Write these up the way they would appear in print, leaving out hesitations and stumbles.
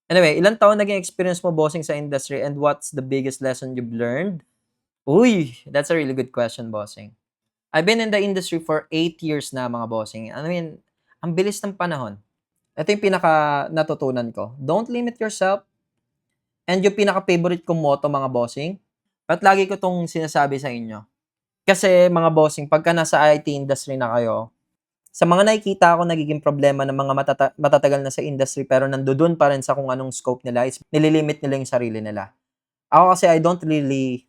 Anyway, ilang taon naging experience mo, bossing, sa industry and what's the biggest lesson you've learned? Uy, that's a really good question, bossing. I've been in the industry for 8 years na, mga bossing. I mean, ang bilis ng panahon. Ito yung pinaka natutunan ko. Don't limit yourself. And yung pinaka-favorite kong motto, mga bossing, at lagi ko 'tong sinasabi sa inyo. Kasi mga bossing, pagka nasa IT industry na kayo, sa mga nakikita ko nagiging problema ng mga matatagal na sa industry pero nandodo'n pa rin sa kung anong scope nila is nililimit nila yung sarili nila. Ako kasi I don't really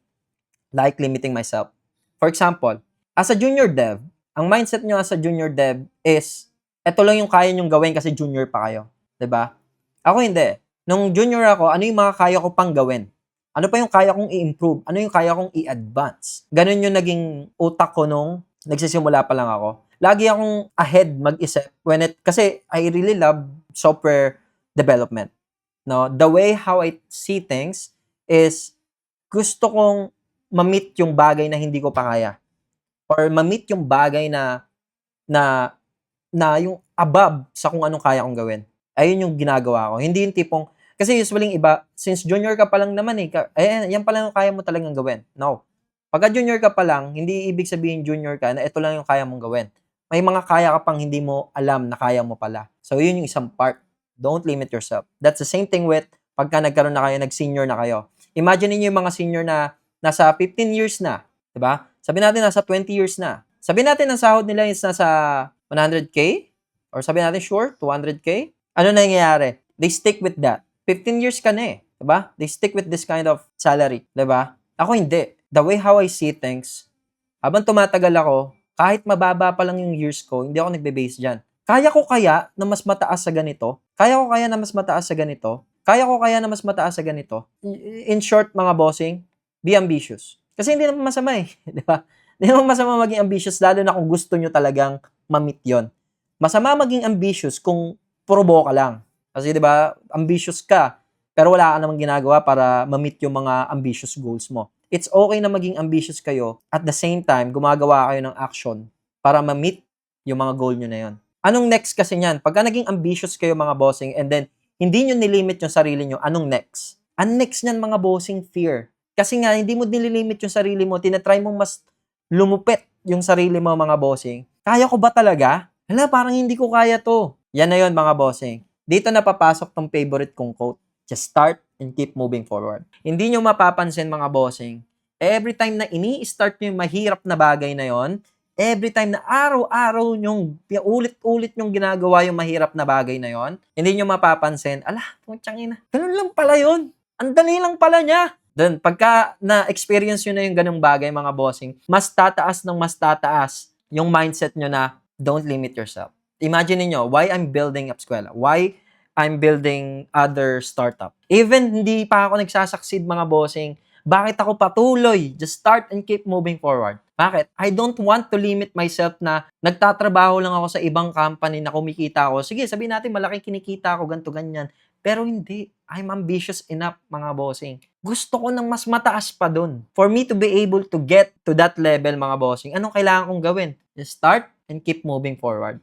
like limiting myself. For example, as a junior dev, ang mindset nyo as a junior dev is, eto lang yung kaya nyong gawin kasi junior pa kayo. 'Di ba? Ako hindi. Nung junior ako, ano yung mga kaya ko pang gawin? Ano pa yung kaya kong i-improve? Ano yung kaya kong i-advance? Ganun yung naging utak ko nung nagsisimula pa lang ako. Lagi akong ahead mag-isip kasi I really love software development. No, the way how I see things is gusto kong ma-meet yung bagay na hindi ko pa kaya or ma-meet yung bagay na na yung above sa kung anong kaya kong gawin. Ayun yung ginagawa ko. Hindi yung tipong kasi usually yung iba, since junior ka pa lang naman yan pa lang yung kaya mo talagang gawin. No. Pagka junior ka pa lang, hindi ibig sabihin junior ka na ito lang yung kaya mong gawin. May mga kaya ka pang hindi mo alam na kaya mo pala. So, yun yung isang part. Don't limit yourself. That's the same thing with pagka nagkaroon na kayo, nag-senior na kayo. Imagine niyo yung mga senior na nasa 15 years na, 'di ba? Sabi natin nasa 20 years na. Sabi natin ang sahod nila is nasa 100K or sabi natin sure 200K. Ano nangyayari? They stick with that. 15 years ka na 'di ba? They stick with this kind of salary, 'di ba? Ako hindi. The way how I see things, habang tumatagal ako, kahit mababa pa lang yung years ko, hindi ako nagbe-base diyan. Kaya ko kaya na mas mataas sa ganito? Kaya ko kaya na mas mataas sa ganito? Kaya ko kaya na mas mataas sa ganito? In short, mga bossing, be ambitious. Kasi hindi naman masama eh, 'di ba? Hindi naman masama maging ambitious lalo na kung gusto nyo talagang ma-meet 'yon. Masama maging ambitious kung puro boka lang. Kasi 'di ba, ambitious ka pero wala ka namang ginagawa para ma-meet yung mga ambitious goals mo. It's okay na maging ambitious kayo at the same time gumagawa kayo ng action para ma-meet yung mga goal nyo na yon. Anong next kasi niyan? Pagka naging ambitious kayo, mga bossing, and then hindi nyo nilimit yung sarili nyo, anong next? Ang next niyan, mga bossing, fear. Kasi nga, hindi mo nililimit yung sarili mo, tinatry mong mas lumupit yung sarili mo, mga bossing. Kaya ko ba talaga? Hala, parang hindi ko kaya to. Yan na yon, mga bossing. Dito na papasok tong favorite kong quote. Just start and keep moving forward. Hindi nyo mapapansin, mga bossing, every time na ini-start nyo yung mahirap na bagay na yon, every time na araw-araw nyong, ulit-ulit nyong ginagawa yung mahirap na bagay na yon, hindi nyo mapapansin, ala, putyang ina, ganun lang pala yun. Ang dali lang pala niya. Then, pagka na-experience nyo na yung ganung bagay, mga bossing, mas tataas yung mindset nyo na don't limit yourself. Imagine niyo why I'm building Upskwela. Why I'm building other startup. Even hindi pa ako nagsasucceed, mga bossing, bakit ako patuloy? Just start and keep moving forward. Bakit? I don't want to limit myself na nagtatrabaho lang ako sa ibang company na kumikita ako. Sige, sabihin natin malaking kinikita ako, ganto ganyan. Pero hindi. I'm ambitious enough, mga bossing. Gusto ko ng mas mataas pa dun. For me to be able to get to that level, mga bossing, anong kailangan kong gawin? Just start and keep moving forward.